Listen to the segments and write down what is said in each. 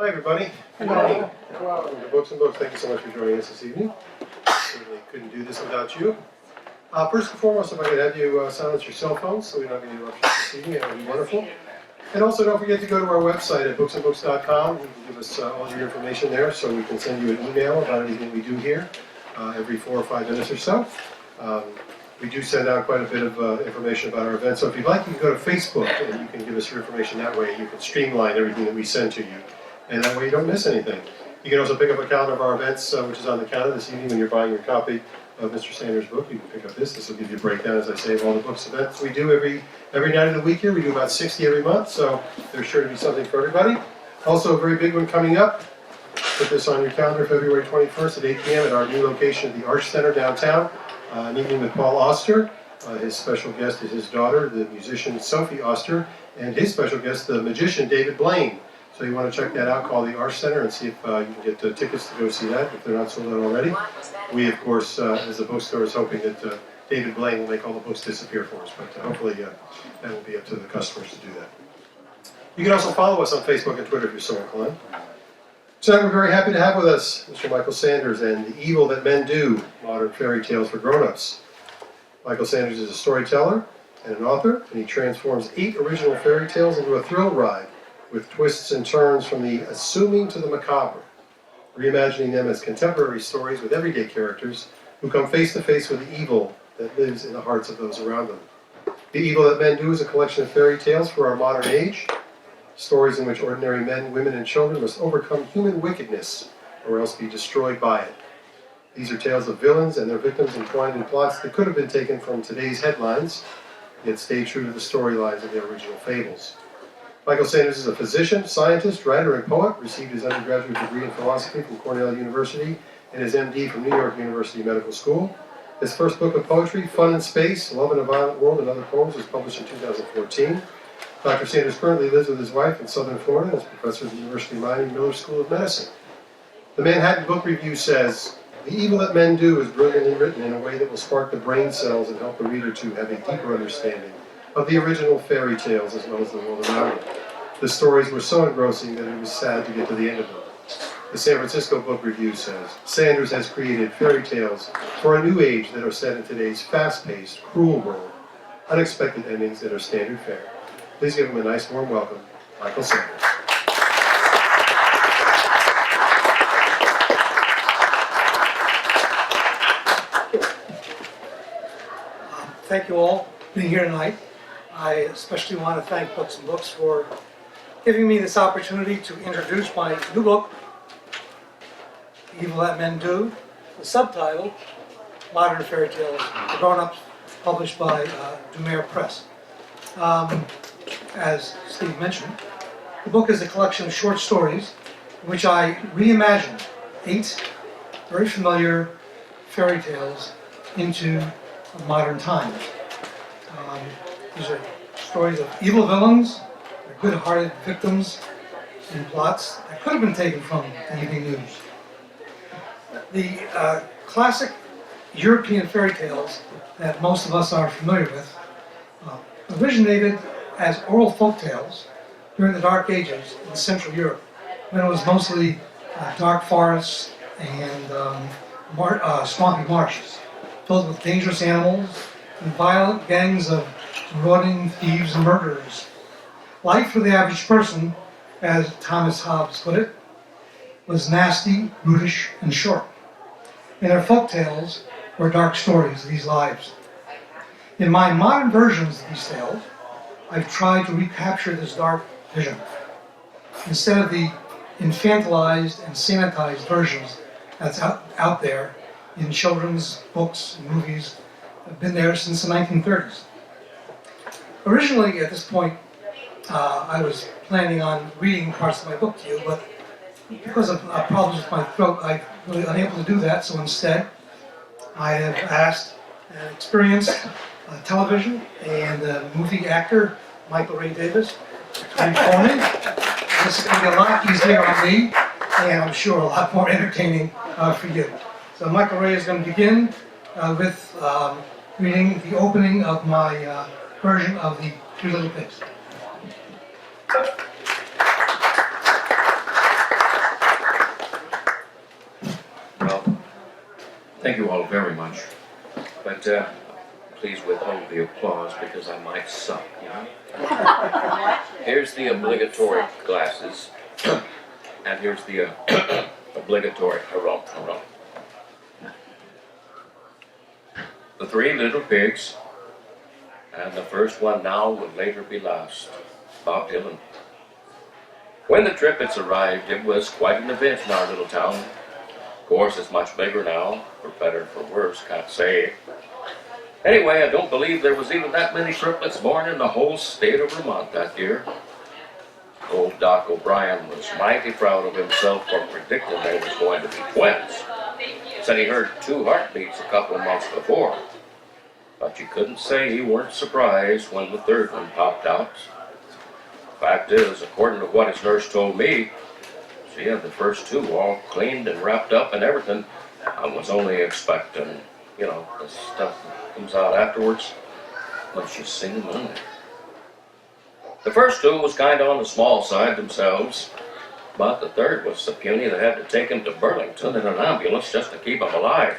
Hi, everybody. Good evening. Welcome to Books and Books. Thank you so much for joining us this evening. Certainly couldn't do this without you. First and foremost, if I could have you silence your cell phones so we don't get any interruptions this evening, that would be wonderful. And also, don't forget to go to our website at booksandbooks.com. You can give us all your information there so we can send you an email about anything we do here every 4 or 5 minutes or so. We do send out quite a bit of information about our events. So if you'd like, you can go to Facebook and you can give us your information that way. You can streamline everything that we send to you. And that way you don't miss anything. You can also pick up a calendar of our events, which is on the counter this evening when you're buying your copy of Mr. Sanders' book. You can pick up this. This will give you a breakdown, as I say, of all the books events we do every night of the week here. We do about 60 every month, so there's sure to be something for everybody. Also, a very big one coming up. Put this on your calendar, February 21st at 8 p.m. at our new location at the Arts Center downtown. An evening with Paul Auster. His special guest is his daughter, the musician Sophie Auster, and his special guest, the magician David Blaine. So you want to check that out, call the Arts Center and see if you can get tickets to go see that, if they're not sold out already. We, of course, as the bookstore, is hoping that David Blaine will make all the books disappear for us, but hopefully that will be up to the customers to do that. You can also follow us on Facebook and Twitter if you're so inclined. Tonight we're very happy to have with us Mr. Michael Sanders and The Evil That Men Do, Modern Fairy Tales for Grown-Ups. Michael Sanders is a storyteller and an author, and he transforms 8 original fairy tales into a thrill ride with twists and turns from the assuming to the macabre, reimagining them as contemporary stories with everyday characters who come face to face with the evil that lives in the hearts of those around them. The Evil That Men Do is a collection of fairy tales for our modern age, stories in which ordinary men, women, and children must overcome human wickedness or else be destroyed by it. These are tales of villains and their victims entwined in plots that could have been taken from today's headlines, yet stay true to the storylines of their original fables. Michael Sanders is a physician, scientist, writer, and poet, received his undergraduate degree in philosophy from Cornell University and his MD from New York University Medical School. His first book of poetry, Fun in Space, Love in a Violent World, and Other Poems, was published in 2014. Dr. Sanders currently lives with his wife in southern Florida as professor at the University of Miami Miller School of Medicine. The Manhattan Book Review says, "The Evil That Men Do is brilliantly written in a way that will spark the brain cells and help the reader to have a deeper understanding of the original fairy tales as well as the world around it. The stories were so engrossing that it was sad to get to the end of them." The San Francisco Book Review says, "Sanders has created fairy tales for a new age that are set in today's fast-paced, cruel world, unexpected endings that are standard fare." Please give him a nice warm welcome, Michael Sanders. Thank you all for being here tonight. I especially want to thank Books and Books for giving me this opportunity to introduce my new book, The Evil That Men Do, the subtitle, Modern Fairy Tales for Grown-Ups, published by Deuxmers Press. As Steve mentioned, the book is a collection of short stories in which I reimagined 8 very familiar fairy tales into modern times. These are stories of evil villains, good-hearted victims, and plots that could have been taken from the evening news. The classic European fairy tales that most of us are familiar with originated as oral folk tales during the Dark Ages in Central Europe, when it was mostly dark forests and swampy marshes, filled with dangerous animals and violent gangs of marauding thieves and murderers. Life for the average person, as Thomas Hobbes put it, was nasty, brutish, and short. And their folk tales were dark stories of these lives. In my modern versions of these tales, I've tried to recapture this dark vision. Instead of the infantilized and sanitized versions that's out there in children's books and movies have been there since the 1930s. Originally, at this point, I was planning on reading parts of my book to you, but because of problems with my throat, I'm really unable to do that, so instead, I have asked an experienced television and movie actor, Michael Ray Davis, to perform it. This is going to be a lot easier on me, and I'm sure a lot more entertaining for you. So Michael Ray is going to begin with reading the opening of my version of the Three Little Pigs. Thank you all very much. But please withhold the applause because I might suck, you know? Here's the obligatory glasses. And here's the obligatory, hold on. The three little pigs, and the first one now would later be last, Bob Dylan. When the triplets arrived, it was quite an event in our little town. Of course, it's much bigger now, for better or for worse, can't say. Anyway, I don't believe there was even that many triplets born in the whole state of Vermont that year. Old Doc O'Brien was mighty proud of himself for predicting they was going to be twins. Said he heard 2 heartbeats a couple of months before. But you couldn't say he weren't surprised when the third one popped out. Fact is, according to what his nurse told me, she had the first 2 all cleaned and wrapped up and everything. I was only expecting, you know, the stuff that comes out afterwards when she's seen them in there. The first 2 was kind of on the small side themselves, but the third was so puny they had to take him to Burlington in an ambulance just to keep him alive.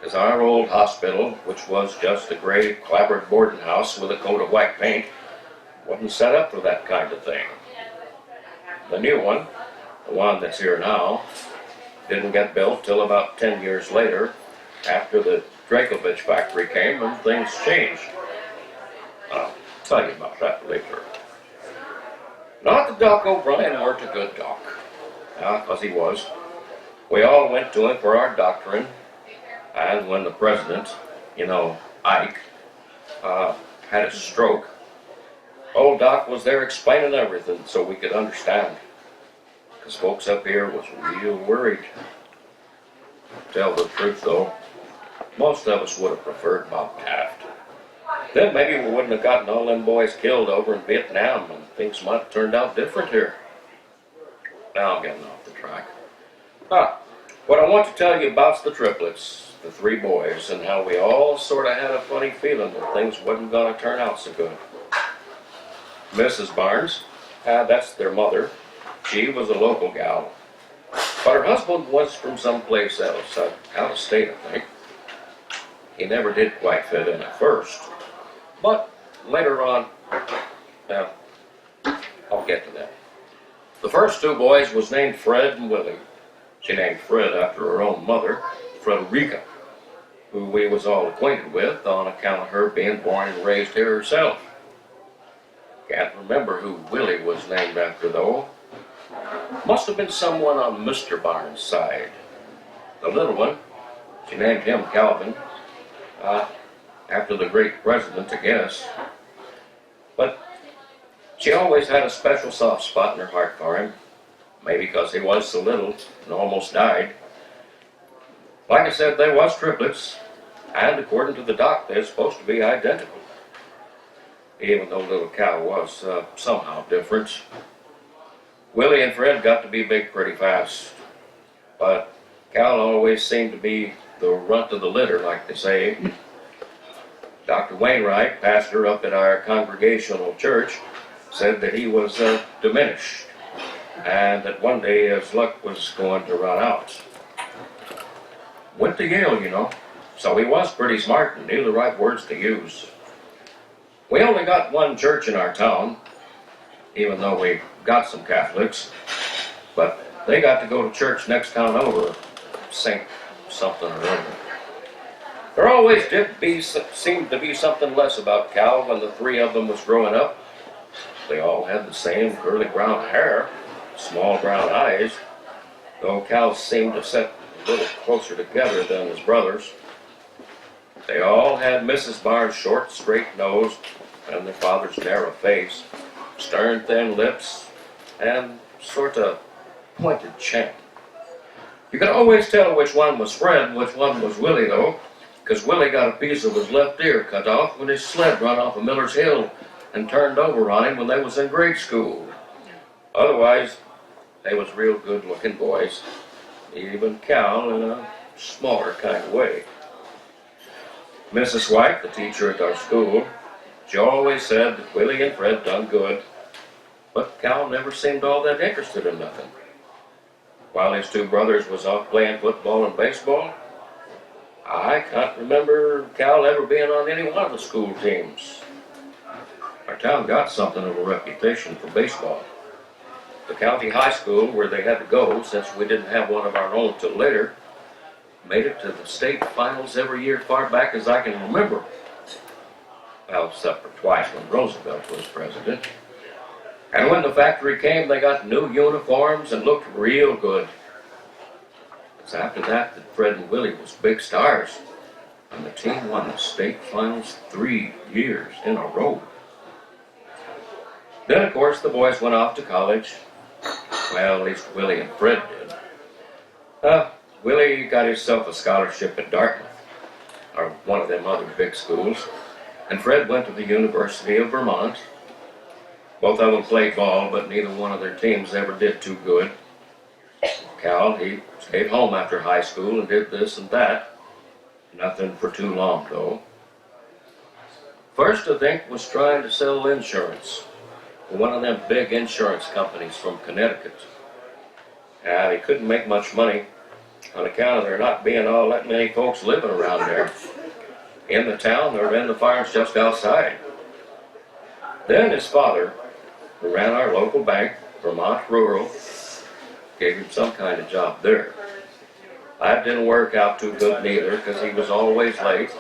Because our old hospital, which was just a gray clapboard boarding house with a coat of white paint, wasn't set up for that kind of thing. The new one, the one that's here now, didn't get built till about 10 years later, after the Drakovich factory came and things changed. I'll tell you about that later. Not that Doc O'Brien weren't a good doc. Because he was. We all went to him for our doctoring, and when the president, you know, Ike, had a stroke, old Doc was there explaining everything so we could understand. Because folks up here was real worried. Tell the truth though, most of us would have preferred Bob Taft. Then maybe we wouldn't have gotten all them boys killed over in Vietnam and things might have turned out different here. Now I'm getting off the track. What I want to tell you about's the triplets, the 3 boys, and how we all sort of had a funny feeling that things wasn't going to turn out so good. Mrs. Barnes, that's their mother, she was a local gal. But her husband was from someplace else, out of state, I think. He never did quite fit in at first. But later on, I'll get to that. The first 2 boys was named Fred and Willie. She named Fred after her own mother, Frederica, who we was all acquainted with on account of her being born and raised here herself. Can't remember who Willie was named after though. Must have been someone on Mr. Barnes' side. The little one, she named him Calvin, after the great president, I guess. But she always had a special soft spot in her heart for him, maybe because he was so little and almost died. Like I said, they was triplets, and according to the doc, they're supposed to be identical. Even though little Cal was somehow different. Willie and Fred got to be big pretty fast, but Cal always seemed to be the runt of the litter, like they say. Dr. Wainwright, pastor up at our congregational church, said that he was diminished, and that one day his luck was going to run out. Went to Yale, you know, so he was pretty smart and knew the right words to use. We only got one church in our town, even though we got some Catholics, but they got to go to church next town over, St. something or other. There always seemed to be something less about Cal when the 3 of them was growing up. They all had the same curly brown hair, small brown eyes, though Cal seemed to sit a little closer together than his brothers. They all had Mrs. Barnes' short, straight nose and their father's narrow face, stern, thin lips, and sort of pointed chin. You could always tell which one was Fred and which one was Willie, though, because Willie got a piece of his left ear cut off when his sled run off of Miller's Hill and turned over on him when they was in grade school. Otherwise, they was real good-looking boys, even Cal in a smaller kind of way. Mrs. White, the teacher at our school, she always said that Willie and Fred done good, but Cal never seemed all that interested in nothing. While his 2 brothers was off playing football and baseball, I can't remember Cal ever being on any one of the school teams. Our town got something of a reputation for baseball. The county high school, where they had to go since we didn't have one of our own till later, made it to the state finals every year far back as I can remember. Well, except for twice when Roosevelt was president. And when the factory came, they got new uniforms and looked real good. It's after that that Fred and Willie was big stars, and the team won the state finals 3 years in a row. Then, of course, the boys went off to college. Well, at least Willie and Fred did. Willie got himself a scholarship at Dartmouth, or one of them other big schools, and Fred went to the University of Vermont. Both of them played ball, but neither one of their teams ever did too good. Cal, he stayed home after high school and did this and that. Nothing for too long, though. First, I think, was trying to sell insurance for one of them big insurance companies from Connecticut. He couldn't make much money on account of there not being all that many folks living around there, in the town or in the farms just outside. Then his father, who ran our local bank, Vermont Rural, gave him some kind of job there. That didn't work out too good neither, because he was always late,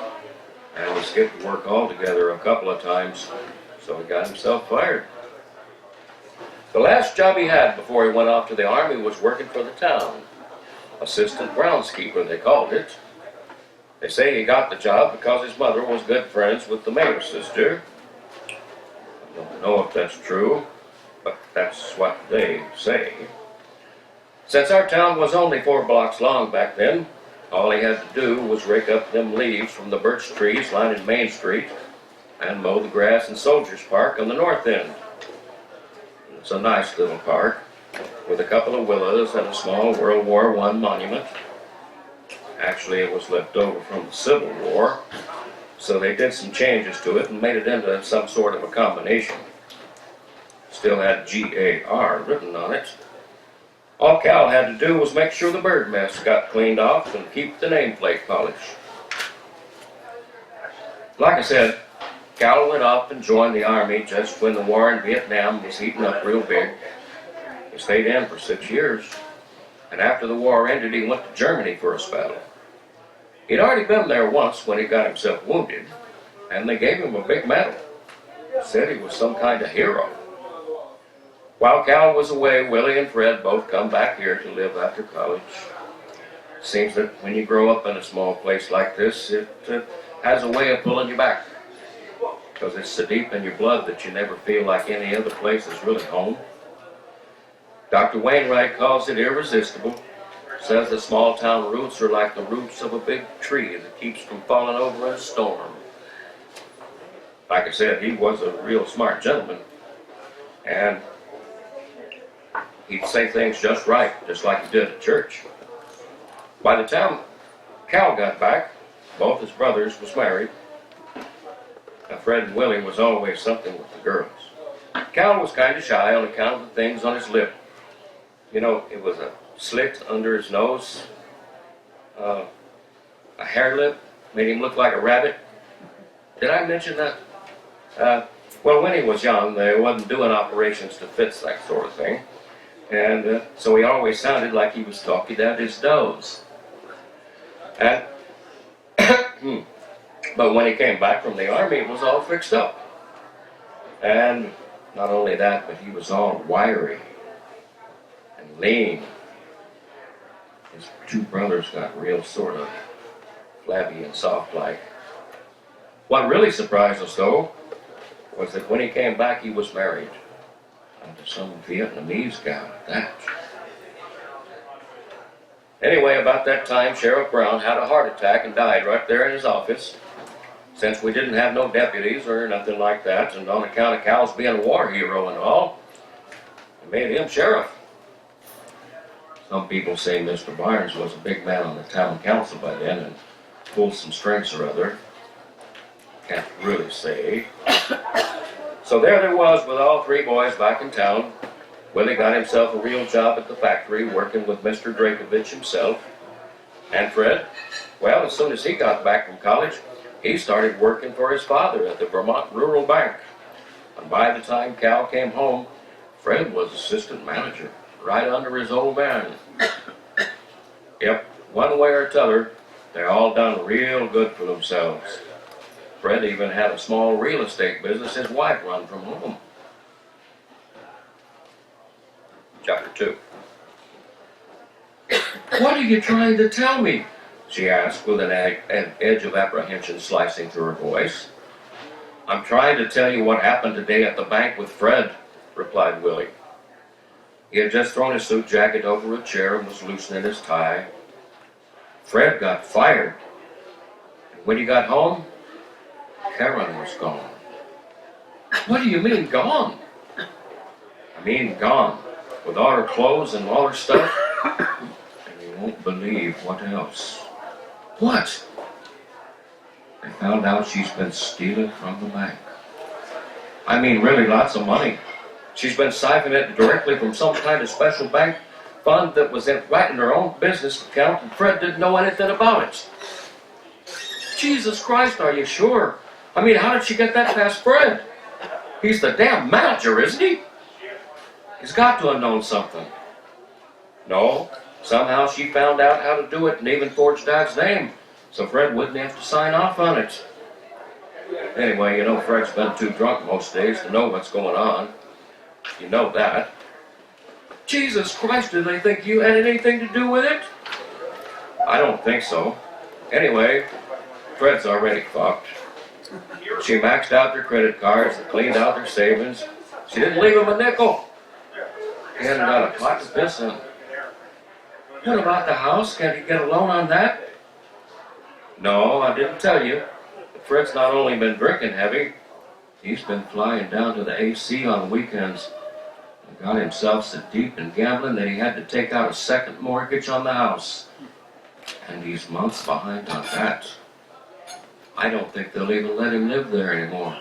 and he skipped work altogether a couple of times, so he got himself fired. The last job he had before he went off to the Army was working for the town. Assistant groundskeeper, they called it. They say he got the job because his mother was good friends with the mayor's sister. I don't know if that's true, but that's what they say. Since our town was only 4 blocks long back then, all he had to do was rake up them leaves from the birch trees lining Main Street and mow the grass in Soldiers Park on the north end. It's a nice little park with a couple of willows and a small World War I monument. Actually, it was left over from the Civil War, so they did some changes to it and made it into some sort of a combination. Still had G-A-R written on it. All Cal had to do was make sure the bird nest got cleaned off and keep the nameplate polished. Like I said, Cal went off and joined the Army just when the war in Vietnam was heating up real big. He stayed in for 6 years, and after the war ended, he went to Germany for a spell. He'd already been there once when he got himself wounded, and they gave him a big medal. Said he was some kind of hero. While Cal was away, Willie and Fred both come back here to live after college. Seems that when you grow up in a small place like this, it has a way of pulling you back, because it's so deep in your blood that you never feel like any other place is really home. Dr. Wainwright calls it irresistible. Says the small town roots are like the roots of a big tree that keeps from falling over in a storm. Like I said, he was a real smart gentleman, and he'd say things just right, just like he did at church. By the time Cal got back, both his brothers was married. Now, Fred and Willie was always something with the girls. Cal was kind of shy on account of the things on his lip. You know, it was a slit under his nose, a hair lip, made him look like a rabbit. Did I mention that? Well, when he was young, they wasn't doing operations to fix that sort of thing. And so he always sounded like he was talking out his nose. And but when he came back from the Army, it was all fixed up. And not only that, but he was all wiry and lean. His 2 brothers got real sort of flabby and soft-like. What really surprised us, though, was that when he came back, he was married. And to some Vietnamese gal at that. Anyway, about that time, Sheriff Brown had a heart attack and died right there in his office. Since we didn't have no deputies or nothing like that, and on account of Cal's being a war hero and all, we made him sheriff. Some people say Mr. Barnes was a big man on the town council by then and pulled some strings or other. Can't really say. So there was with all 3 boys back in town. Willie got himself a real job at the factory, working with Mr. Drakovich himself. And Fred, well, as soon as he got back from college, he started working for his father at the Vermont Rural Bank. And by the time Cal came home, Fred was assistant manager, right under his old man. Yep, one way or t'other, they all done real good for themselves. Fred even had a small real estate business his wife run from home. Chapter 2. What are you trying to tell me? She asked with an edge of apprehension slicing through her voice. I'm trying to tell you what happened today at the bank with Fred, replied Willie. He had just thrown his suit jacket over a chair and was loosening his tie. Fred got fired. And when he got home, Karen was gone. What do you mean, gone? I mean, gone. With all her clothes and all her stuff. And you won't believe what else. What? They found out she's been stealing from the bank. I mean, really lots of money. She's been siphoning it directly from some kind of special bank fund that was right in her own business account, and Fred didn't know anything about it. Jesus Christ, are you sure? I mean, how did she get that past Fred? He's the damn manager, isn't he? He's got to have known something. No, somehow she found out how to do it and even forged Dad's name, so Fred wouldn't have to sign off on it. Anyway, you know Fred's been too drunk most days to know what's going on. You know that. Jesus Christ, did they think you had anything to do with it? I don't think so. Anyway, Fred's already fucked. She maxed out their credit cards and cleaned out their savings. She didn't leave him a nickel. He hadn't got a pot to piss in. What about the house? Can't he get a loan on that? No, I didn't tell you. Fred's not only been drinking heavy, he's been flying down to the AC on weekends and got himself so deep in gambling that he had to take out a second mortgage on the house. And he's months behind on that. I don't think they'll even let him live there anymore.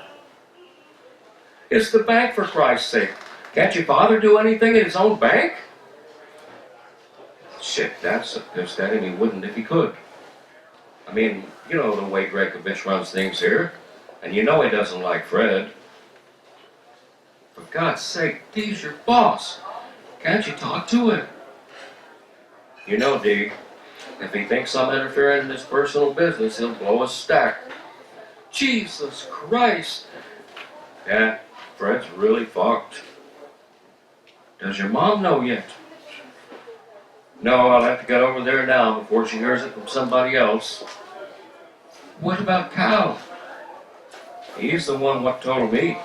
It's the bank, for Christ's sake. Can't your father do anything at his own bank? Shit, Dad's so pissed at him he wouldn't if he could. I mean, you know the way Gregovich runs things here, and you know he doesn't like Fred. For God's sake, Dee's your boss. Can't you talk to him? You know, Dee, if he thinks I'm interfering in his personal business, he'll blow a stack. Jesus Christ! Yeah, Fred's really fucked. Does your mom know yet? No, I'll have to get over there now before she hears it from somebody else. What about Cal? He's the one what told me.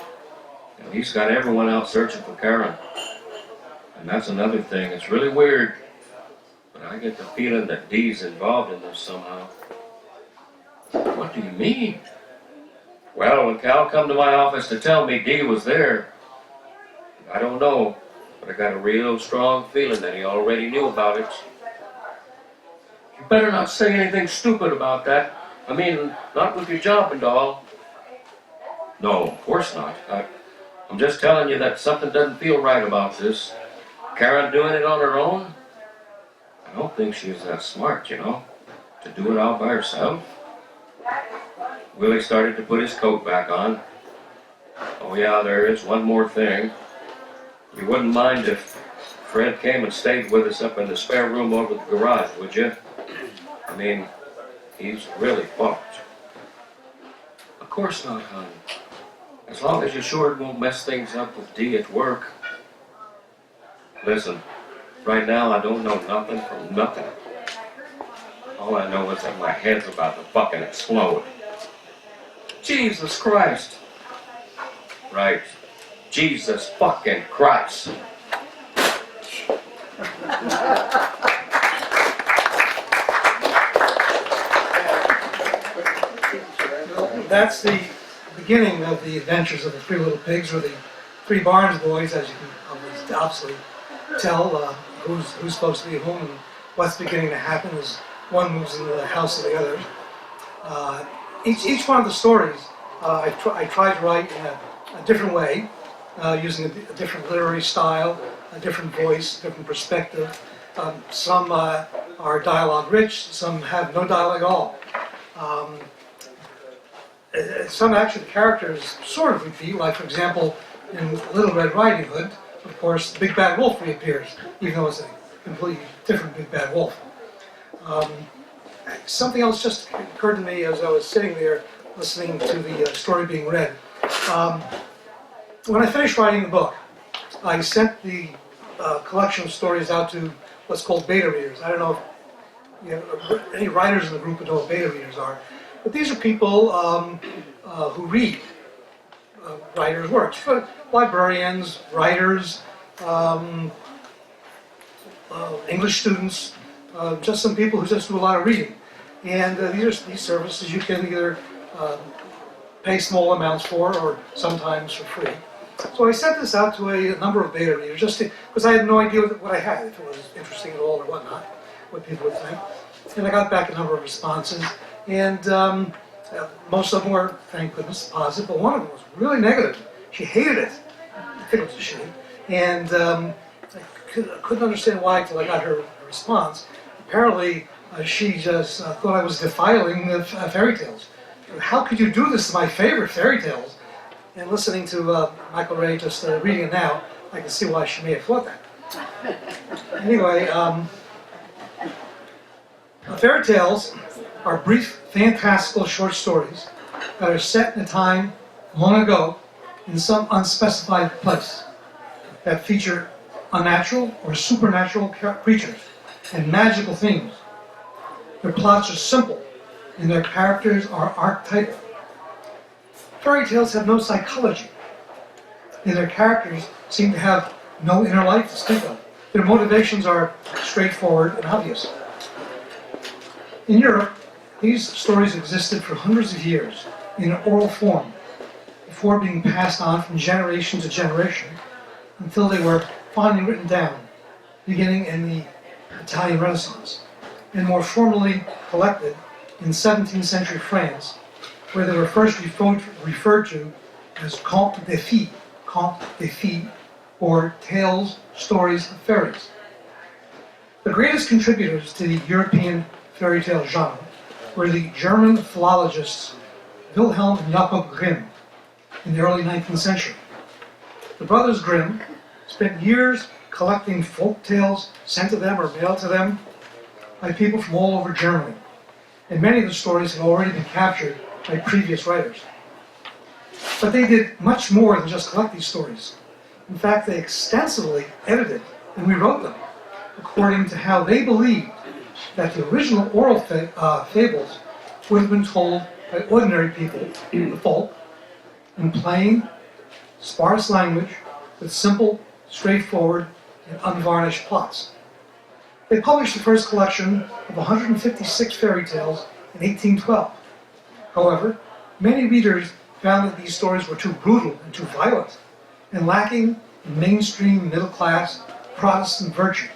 And he's got everyone out searching for Karen. And that's another thing. It's really weird. But I get the feeling that Dee's involved in this somehow. What do you mean? Well, when Cal come to my office to tell me Dee was there, I don't know, but I got a real strong feeling that he already knew about it. You better not say anything stupid about that. I mean, not with your job and all. No, of course not. I'm just telling you that something doesn't feel right about this. Karen doing it on her own? I don't think she's that smart, you know, to do it all by herself. Willie started to put his coat back on. Oh yeah, there is one more thing. You wouldn't mind if Fred came and stayed with us up in the spare room over the garage, would you? I mean, he's really fucked. Of course not, hon. As long as you're sure it won't mess things up with Dee at work. Listen, right now I don't know nothing from nothing. All I know is that my head's about to fucking explode. Jesus Christ! Right. Jesus fucking Christ! That's the beginning of the adventures of the Three Little Pigs, or the Three Barnes Boys, as you can obviously tell who's supposed to be whom and what's beginning to happen as one moves into the house of the other. Each one of the stories I tried to write in a different way, using a different literary style, a different voice, different perspective. Some are dialogue rich, some have no dialogue at all. Some actually the characters sort of repeat, like for example, in Little Red Riding Hood, of course, the Big Bad Wolf reappears, even though it's a completely different Big Bad Wolf. Something else just occurred to me as I was sitting there listening to the story being read. When I finished writing the book, I sent the collection of stories out to what's called beta readers. I don't know if you know, any writers in the group who know what beta readers are, but these are people who read writers' works. Librarians, writers, English students, just some people who just do a lot of reading. And these services you can either pay small amounts for or sometimes for free. So I sent this out to a number of beta readers just because I had no idea what I had, if it was interesting at all or whatnot, what people would think. And I got back a number of responses, and most of them were, thank goodness, positive, but one of them was really negative. She hated it. I think it was a she. And I couldn't understand why until I got her response. Apparently, she just thought I was defiling the fairy tales. How could you do this to my favorite fairy tales? And listening to Michael Ray just reading it now, I can see why she may have thought that. Anyway, fairy tales are brief, fantastical short stories that are set in a time long ago in some unspecified place that feature unnatural or supernatural creatures and magical themes. Their plots are simple and their characters are archetypal. Fairy tales have no psychology, and their characters seem to have no inner life to speak of. Their motivations are straightforward and obvious. In Europe, these stories existed for hundreds of years in an oral form before being passed on from generation to generation until they were finally written down, beginning in the Italian Renaissance, and more formally collected in 17th century France, where they were first referred to as contes de fées, or tales, stories of fairies. The greatest contributors to the European fairy tale genre were the German philologists Wilhelm and Jakob Grimm in the early 19th century. The brothers Grimm spent years collecting folk tales sent to them or mailed to them by people from all over Germany, and many of the stories had already been captured by previous writers. But they did much more than just collect these stories. In fact, they extensively edited and rewrote them according to how they believed that the original oral fables would have been told by ordinary people, the folk, in plain, sparse language with simple, straightforward, and unvarnished plots. They published the first collection of 156 fairy tales in 1812. However, many readers found that these stories were too brutal and too violent, and lacking in mainstream middle-class Protestant virtues.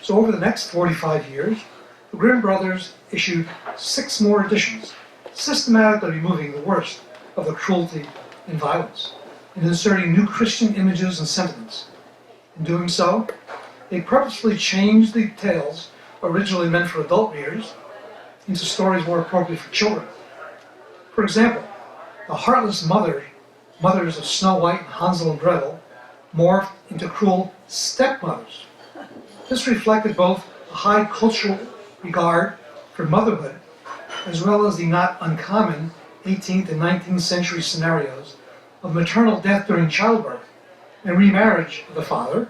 So over the next 45 years, the Grimm brothers issued 6 more editions, systematically removing the worst of the cruelty and violence, and inserting new Christian images and sentiments. In doing so, they purposefully changed the tales originally meant for adult readers into stories more appropriate for children. For example, the heartless mothers of Snow White and Hansel and Gretel, morphed into cruel stepmothers. This reflected both a high cultural regard for motherhood, as well as the not uncommon 18th and 19th century scenarios of maternal death during childbirth and remarriage of the father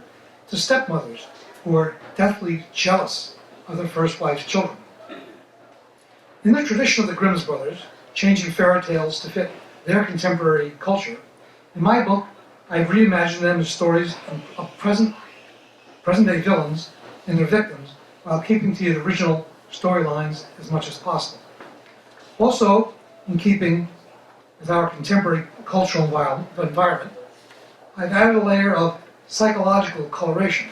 to stepmothers who were deathly jealous of their first wife's children. In the tradition of the Grimm brothers, changing fairy tales to fit their contemporary culture, in my book, I've reimagined them as stories of present-day villains and their victims, while keeping to the original storylines as much as possible. Also, in keeping with our contemporary cultural environment, I've added a layer of psychological coloration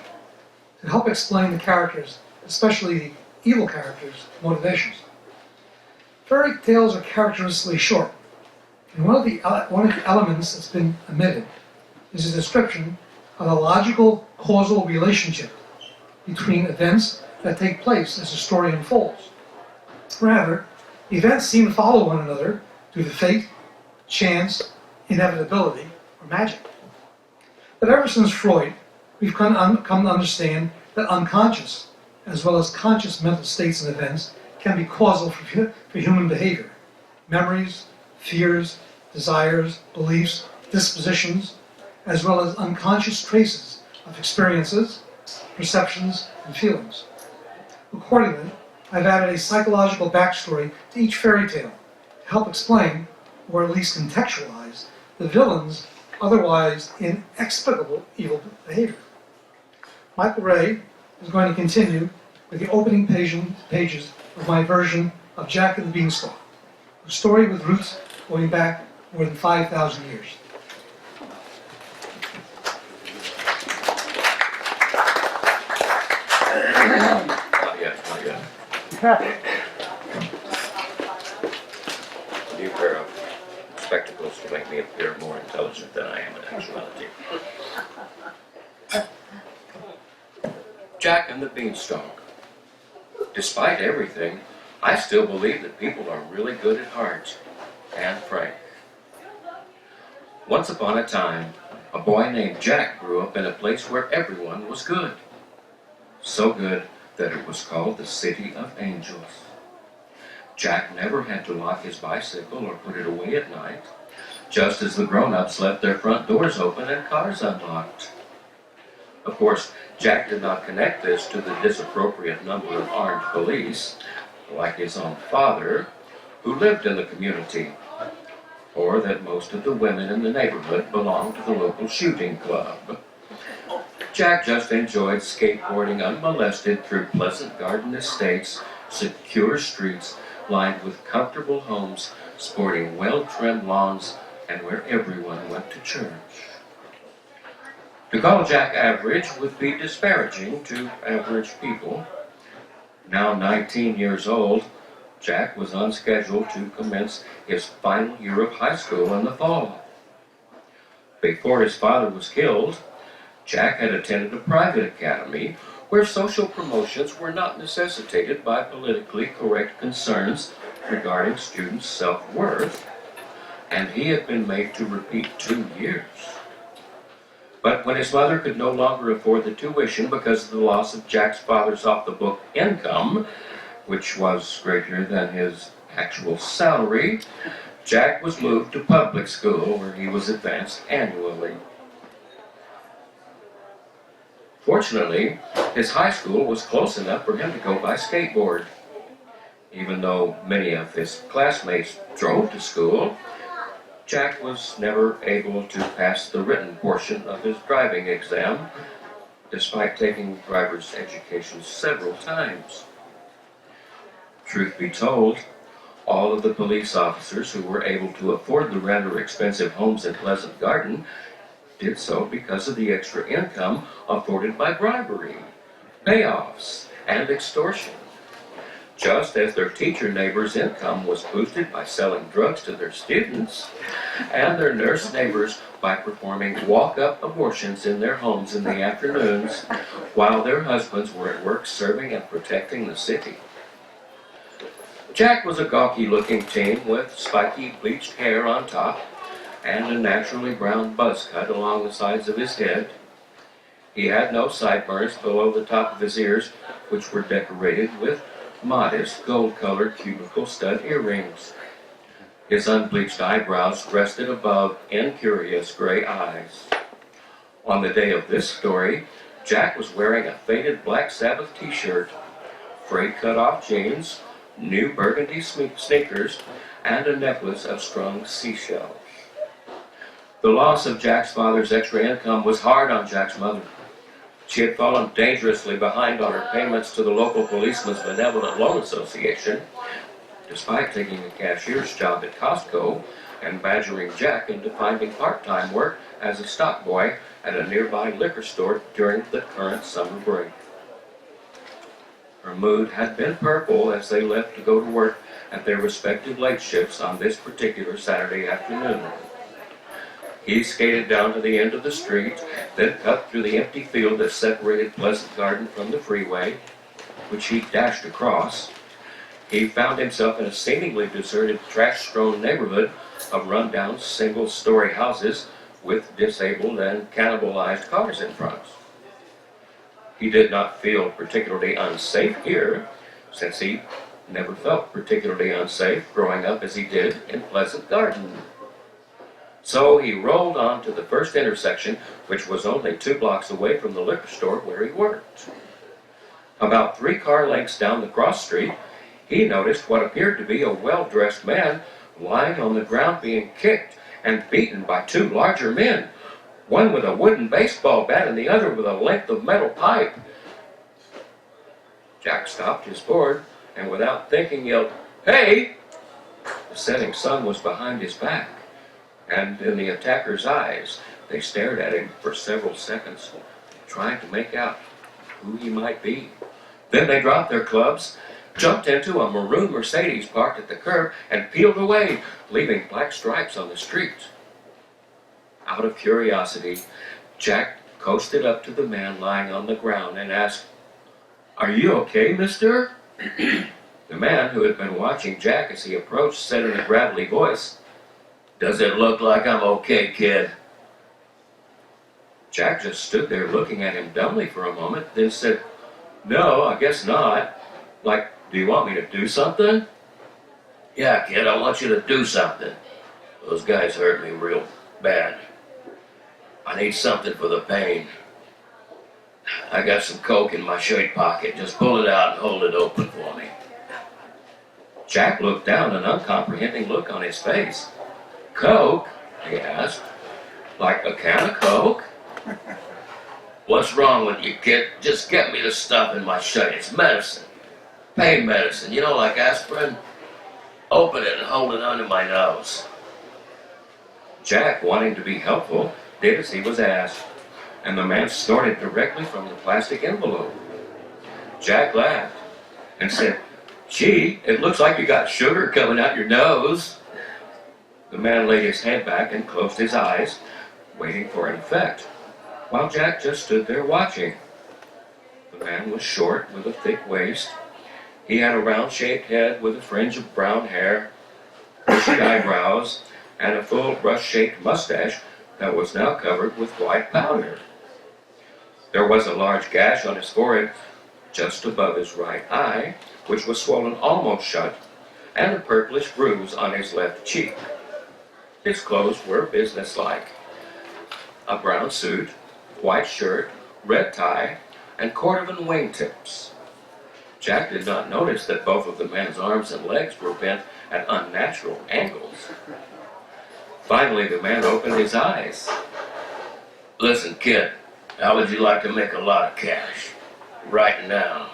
to help explain the characters, especially the evil characters' motivations. Fairy tales are characteristically short, and one of the elements that's been omitted is a description of a logical causal relationship between events that take place as the story unfolds. Rather, events seem to follow one another due to fate, chance, inevitability, or magic. But ever since Freud, we've come to understand that unconscious, as well as conscious mental states and events, can be causal for human behavior. Memories, fears, desires, beliefs, dispositions, as well as unconscious traces of experiences, perceptions, and feelings. Accordingly, I've added a psychological backstory to each fairy tale to help explain, or at least contextualize, the villain's otherwise inexplicable evil behavior. Michael Ray is going to continue with the opening pages of my version of Jack and the Beanstalk, a story with roots going back more than 5,000 years. Not yet. A new pair of spectacles to make me appear more intelligent than I am in actuality. Jack and the Beanstalk. Despite everything, I still believe that people are really good at heart and frank. Once upon a time, a boy named Jack grew up in a place where everyone was good. So good that it was called the City of Angels. Jack never had to lock his bicycle or put it away at night, just as the grown-ups left their front doors open and cars unlocked. Of course, Jack did not connect this to the disappropriate number of armed police, like his own father, who lived in the community, or that most of the women in the neighborhood belonged to the local shooting club. Jack just enjoyed skateboarding unmolested through Pleasant Garden Estates, secure streets lined with comfortable homes, sporting well-trimmed lawns, and where everyone went to church. To call Jack average would be disparaging to average people. Now 19 years old, Jack was on schedule to commence his final year of high school in the fall. Before his father was killed, Jack had attended a private academy where social promotions were not necessitated by politically correct concerns regarding students' self-worth, and he had been made to repeat 2 years. But when his mother could no longer afford the tuition because of the loss of Jack's father's off-the-book income, which was greater than his actual salary, Jack was moved to public school where he was advanced annually. Fortunately, his high school was close enough for him to go by skateboard. Even though many of his classmates drove to school, Jack was never able to pass the written portion of his driving exam, despite taking driver's education several times. Truth be told, all of the police officers who were able to afford the rather expensive homes in Pleasant Garden did so because of the extra income afforded by bribery, payoffs, and extortion. Just as their teacher neighbors' income was boosted by selling drugs to their students, and their nurse neighbors by performing walk-up abortions in their homes in the afternoons while their husbands were at work serving and protecting the city. Jack was a gawky-looking teen with spiky bleached hair on top and a naturally brown buzz cut along the sides of his head. He had no sideburns below the top of his ears, which were decorated with modest gold-colored cubicle stud earrings. His unbleached eyebrows rested above incurious gray eyes. On the day of this story, Jack was wearing a faded Black Sabbath t-shirt, frayed cut-off jeans, new burgundy sneakers, and a necklace of strung seashells. The loss of Jack's father's extra income was hard on Jack's mother. She had fallen dangerously behind on her payments to the local policeman's benevolent loan association, despite taking a cashier's job at Costco and badgering Jack into finding part-time work as a stock boy at a nearby liquor store during the current summer break. Her mood had been purple as they left to go to work at their respective late shifts on this particular Saturday afternoon. He skated down to the end of the street, then cut through the empty field that separated Pleasant Garden from the freeway, which he dashed across, he found himself in a seemingly deserted, trash-strewn neighborhood of run-down single-story houses with disabled and cannibalized cars in front. He did not feel particularly unsafe here, since he never felt particularly unsafe growing up as he did in Pleasant Garden. So he rolled on to the first intersection, which was only 2 blocks away from the liquor store where he worked. About 3 car lengths down the cross street, he noticed what appeared to be a well-dressed man lying on the ground being kicked and beaten by 2 larger men, one with a wooden baseball bat and the other with a length of metal pipe. Jack stopped his board and without thinking yelled, "Hey!" The setting sun was behind his back, and in the attacker's eyes, they stared at him for several seconds, trying to make out who he might be. Then they dropped their clubs, jumped into a maroon Mercedes parked at the curb, and peeled away, leaving black stripes on the street. Out of curiosity, Jack coasted up to the man lying on the ground and asked, "Are you okay, mister?" The man, who had been watching Jack as he approached, said in a gravelly voice, "Does it look like I'm okay, kid?" Jack just stood there looking at him dumbly for a moment, then said, "No, I guess not. Like, do you want me to do something?" "Yeah, kid, I want you to do something. Those guys hurt me real bad. I need something for the pain. I got some coke in my shirt pocket. Just pull it out and hold it open for me." Jack looked down, an uncomprehending look on his face. "Coke?" he asked. "Like a can of coke?" "What's wrong with you, kid? Just get me the stuff in my shirt. It's medicine. Pain medicine, you know, like aspirin. Open it and hold it under my nose." Jack, wanting to be helpful, did as he was asked, and the man snorted directly from the plastic envelope. Jack laughed and said, "Gee, it looks like you got sugar coming out your nose." The man laid his head back and closed his eyes, waiting for an effect, while Jack just stood there watching. The man was short, with a thick waist. He had a round-shaped head with a fringe of brown hair, bushy eyebrows, and a full brush-shaped mustache that was now covered with white powder. There was a large gash on his forehead just above his right eye, which was swollen almost shut, and a purplish bruise on his left cheek. His clothes were businesslike. A brown suit, white shirt, red tie, and cordovan wingtips. Jack did not notice that both of the man's arms and legs were bent at unnatural angles. Finally, the man opened his eyes. "Listen, kid, how would you like to make a lot of cash? Right now."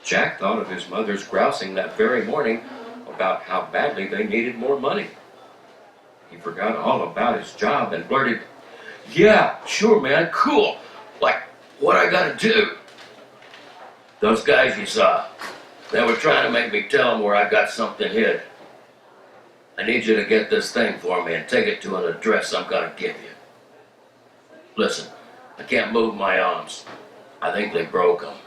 Jack thought of his mother's grousing that very morning about how badly they needed more money. He forgot all about his job and blurted, "Yeah, sure, man, cool. Like, what I gotta do?" "Those guys you saw, they were trying to make me tell them where I got something hid. I need you to get this thing for me and take it to an address I'm gonna give you. Listen, I can't move my arms. I think they broke them.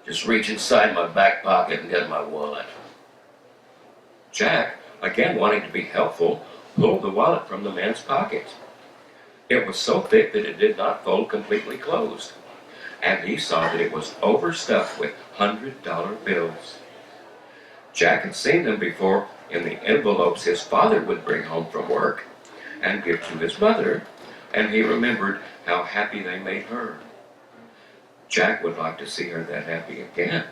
Just reach inside my back pocket and get my wallet." Jack, again wanting to be helpful, pulled the wallet from the man's pocket. It was so thick that it did not fold completely closed, and he saw that it was overstuffed with $100 bills. Jack had seen them before in the envelopes his father would bring home from work and give to his mother, and he remembered how happy they made her. Jack would like to see her that happy again.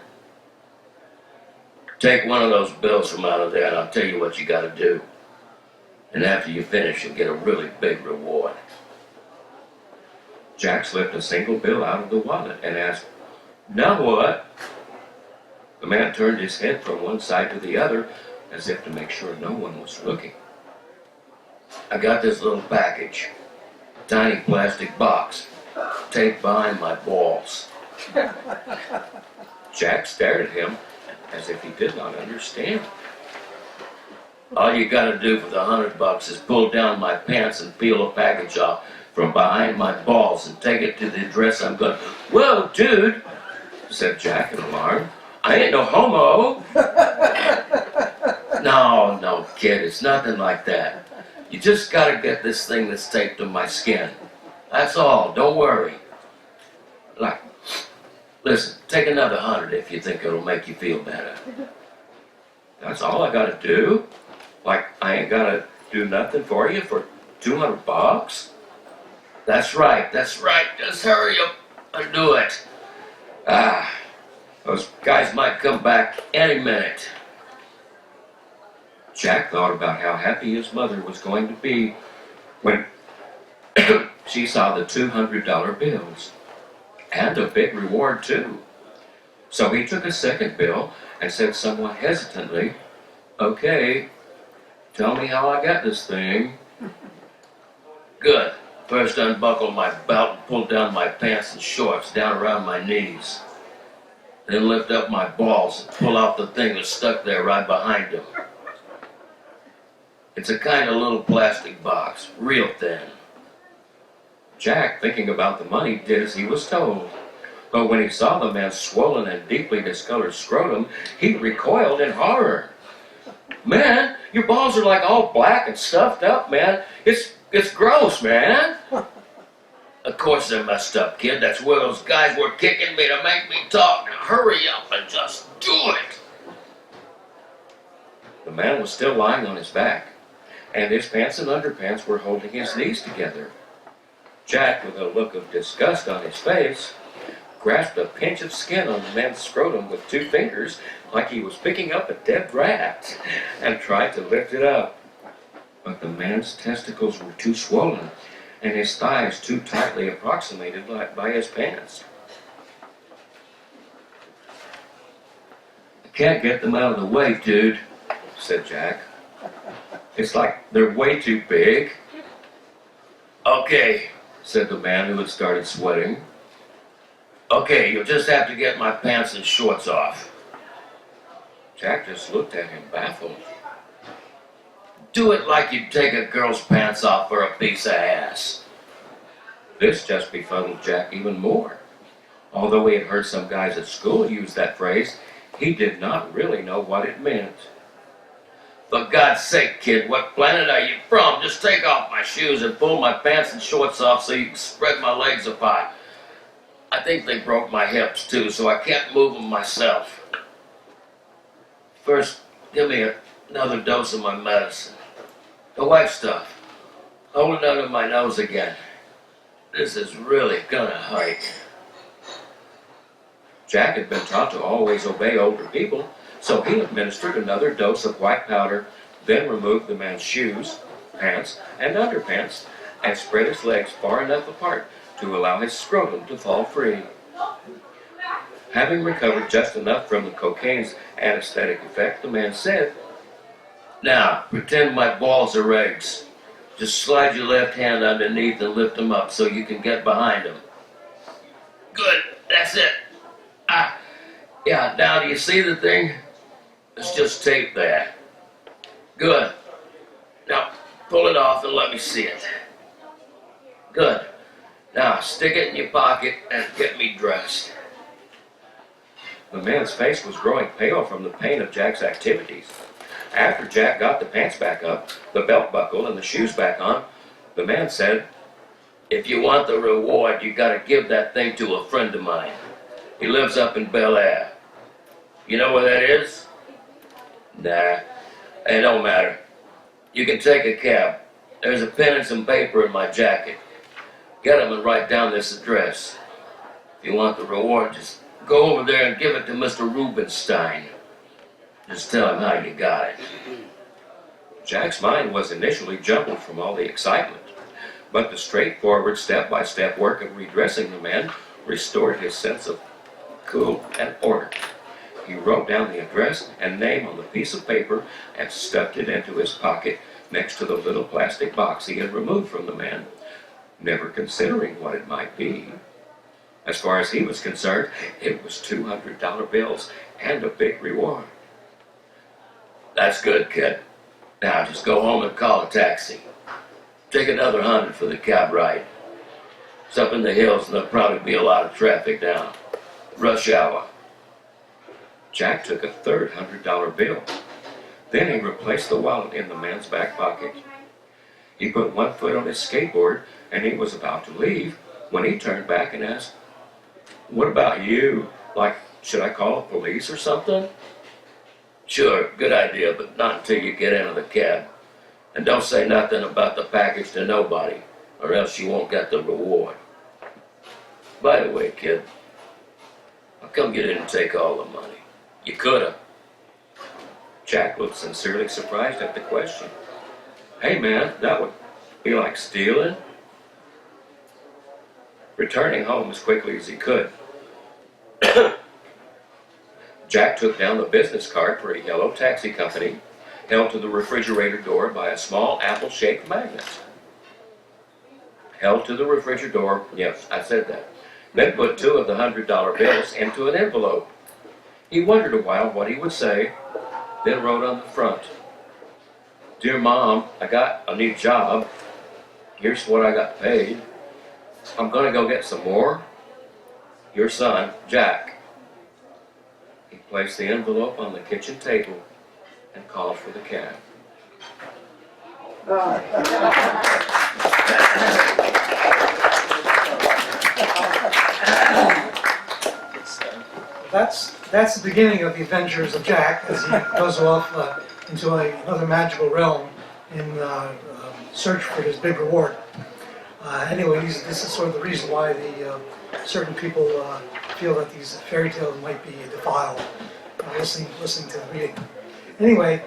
"Take one of those bills from out of there and I'll tell you what you gotta do. And after you finish, you'll get a really big reward." Jack slipped a single bill out of the wallet and asked, "Now what?" The man turned his head from one side to the other as if to make sure no one was looking. "I got this little package, tiny plastic box, taped behind my balls." Jack stared at him as if he did not understand. "All you gotta do for the $100 is pull down my pants and peel a package off from behind my balls and take it to the address I'm going." "Whoa, dude! said Jack in alarm. I ain't no homo. No, kid, it's nothing like that. You just gotta get this thing that's taped to my skin. That's all, don't worry. Like, listen, take another 100 if you think it'll make you feel better. That's all I gotta do? Like, I ain't gotta do nothing for you for $200? That's right, just hurry up and do it. Those guys might come back any minute. Jack thought about how happy his mother was going to be when she saw the $200 bills. And a big reward, too. So he took a second bill and said somewhat hesitantly, "Okay, tell me how I got this thing." "Good. First unbuckle my belt and pull down my pants and shorts down around my knees. Then lift up my balls and pull out the thing that's stuck there right behind them. It's a kind of little plastic box, real thin." Jack, thinking about the money, did as he was told. But when he saw the man's swollen and deeply discolored scrotum, he recoiled in horror. "Man, your balls are like all black and stuffed up, man. It's gross, man." "Of course they're messed up, kid. That's where those guys were kicking me to make me talk. Now hurry up and just do it." The man was still lying on his back, and his pants and underpants were holding his knees together. Jack, with a look of disgust on his face, grasped a pinch of skin on the man's scrotum with 2 fingers like he was picking up a dead rat and tried to lift it up. But the man's testicles were too swollen and his thighs too tightly approximated by his pants. "I can't get them out of the way, dude," said Jack. "It's like they're way too big." "Okay," said the man who had started sweating. "Okay, you'll just have to get my pants and shorts off." Jack just looked at him, baffled. "Do it like you'd take a girl's pants off for a piece of ass." This just befuddled Jack even more. Although he had heard some guys at school use that phrase, he did not really know what it meant. "For God's sake, kid, what planet are you from? Just take off my shoes and pull my pants and shorts off so you can spread my legs apart. I think they broke my hips, too, so I can't move them myself. First, give me another dose of my medicine. The white stuff. Hold it under my nose again. This is really gonna hurt." Jack had been taught to always obey older people, so he administered another dose of white powder, then removed the man's shoes, pants, and underpants, and spread his legs far enough apart to allow his scrotum to fall free. Having recovered just enough from the cocaine's anesthetic effect, the man said, "Now, pretend my balls are eggs. Just slide your left hand underneath and lift them up so you can get behind them." "Good, that's it. Yeah, now do you see the thing? It's just tape there. Good. Now, pull it off and let me see it. Good. Now, stick it in your pocket and get me dressed." The man's face was growing pale from the pain of Jack's activities. After Jack got the pants back up, the belt buckle, and the shoes back on, the man said, "If you want the reward, you gotta give that thing to a friend of mine. He lives up in Bel Air. You know where that is?" "Nah, it don't matter. You can take a cab. There's a pen and some paper in my jacket. Get 'em and write down this address. If you want the reward, just go over there and give it to Mr. Rubenstein. Just tell him how you got it." Jack's mind was initially jumbled from all the excitement, but the straightforward step-by-step work of redressing the man restored his sense of cool and order. He wrote down the address and name on the piece of paper and stuffed it into his pocket next to the little plastic box he had removed from the man, never considering what it might be. As far as he was concerned, it was $200 bills and a big reward. "That's good, kid. Now just go home and call a taxi. Take another 100 for the cab ride. It's up in the hills and there'll probably be a lot of traffic now. Rush hour. Jack took a third $100 bill. Then he replaced the wallet in the man's back pocket. He put one foot on his skateboard and he was about to leave when he turned back and asked, "What about you? Like, should I call the police or something?" "Sure, good idea, but not until you get into the cab. And don't say nothing about the package to nobody, or else you won't get the reward. By the way, kid, how come you didn't take all the money? You coulda." Jack looked sincerely surprised at the question. "Hey man, that would be like stealing." Returning home as quickly as he could, Jack took down the business card for a yellow taxi company held to the refrigerator door by a small apple-shaped magnet. Held to the refrigerator door, yes, I said that. Then put two of the $100 bills into an envelope. He wondered a while what he would say, then wrote on the front, "Dear Mom, I got a new job. Here's what I got paid. I'm gonna go get some more. Your son, Jack." He placed the envelope on the kitchen table and called for the cab. That's the beginning of the adventures of Jack as he goes off into another magical realm in search for his big reward. Anyway, this is sort of the reason why certain people feel that these fairy tales might be defiled, listening to the reading. Anyway,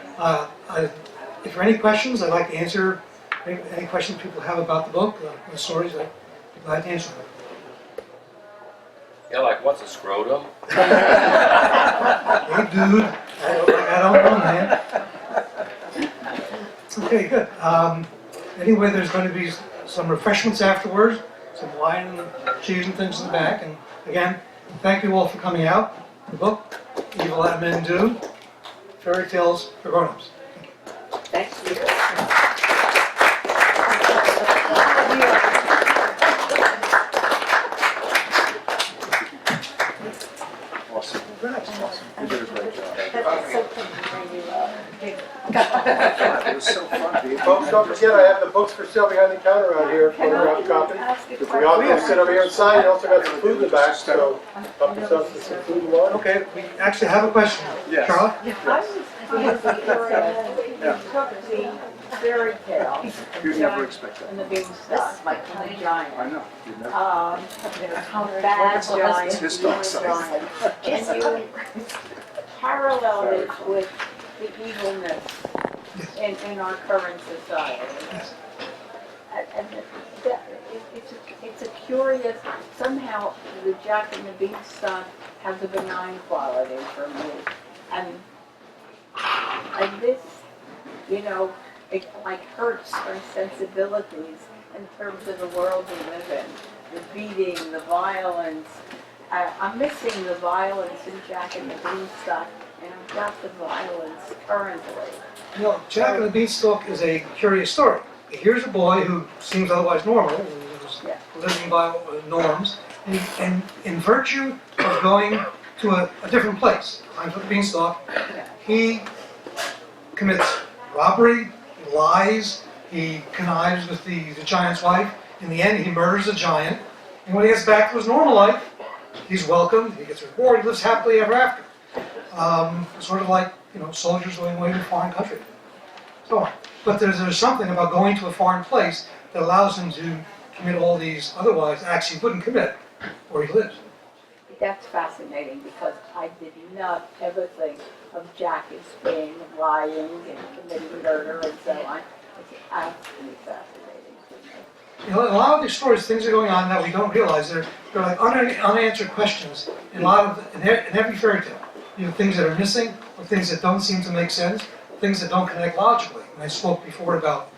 if there are any questions, I'd like to answer any questions people have about the book, the stories. I'd be glad to answer them. Yeah, like what's a scrotum? Hey, dude, I don't know, man. Okay, good. Anyway, there's going to be some refreshments afterwards, some wine and cheese and things in the back. And again, thank you all for coming out. The book, Evil That Men Do, Fairy Tales for Grown-ups. Thank you. Awesome. Awesome. You did a great job. It was so fun being Folks, don't forget, I have the books for sale behind the counter out here for a copy. If we all go sit over here and sign, you also got some food in the back, so help yourself to some food and water. Okay, we actually have a question. Yes. Charlotte? The fairy tale. You'd never expect that. And the beanstalk, like the giant. I know. You'd never. How bad giant. It's his dog size. And you parallel it with the evilness in our current society. Yes. And it's a curious, somehow the Jack and the Beanstalk has a benign quality for me. And this, you know, it like hurts our sensibilities in terms of the world we live in. The beating, the violence. I'm missing the violence in Jack and the Beanstalk, and I've got the violence currently. You know, Jack and the Beanstalk is a curious story. Here's a boy who seems otherwise normal, who's living by norms, and in virtue of going to a different place, I'm the Beanstalk, he commits robbery, he lies, he connives with the giant's wife. In the end, he murders the giant, and when he gets back to his normal life, he's welcomed, he gets a reward, he lives happily ever after. Sort of like, you know, soldiers going away to a foreign country. So on. But there's something about going to a foreign place that allows him to commit all these otherwise acts he wouldn't commit where he lives. That's fascinating because I did not ever think of Jack as being lying and committing murder and so on. It's absolutely fascinating to me. You know, in a lot of these stories, things are going on that we don't realize. They're like unanswered questions in every fairy tale. You know, things that are missing, or things that don't seem to make sense, things that don't connect logically. And I spoke before about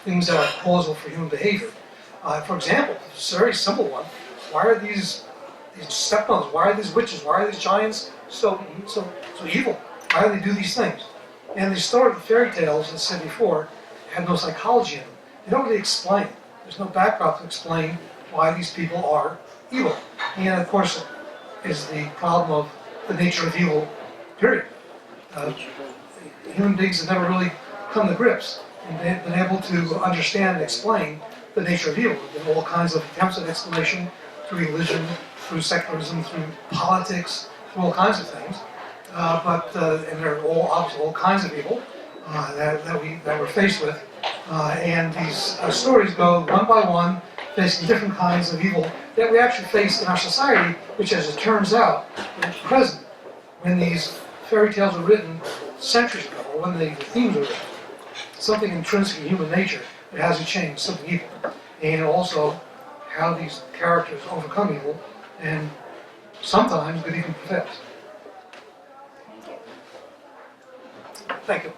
things that are causal for human behavior. For example, it's a very simple one. Why are these stepmothers, why are these witches, why are these giants so evil? Why do they do these things? And the story of the fairy tales, as I said before, have no psychology in them. They don't really explain. There's no background to explain why these people are evil. And of course, is the problem of the nature of evil, period. Human beings have never really come to grips and been able to understand and explain the nature of evil. There have been all kinds of attempts at explanation through religion, through secularism, through politics, through all kinds of things. And there are all kinds of evil that we're faced with. And these stories go one by one, facing different kinds of evil that we actually face in our society, which, as it turns out, is present. When these fairy tales were written centuries ago, or when the themes were written, something intrinsic in human nature that hasn't changed, something evil. And also how these characters overcome evil, and sometimes good even prevails. Thank you. Thank you.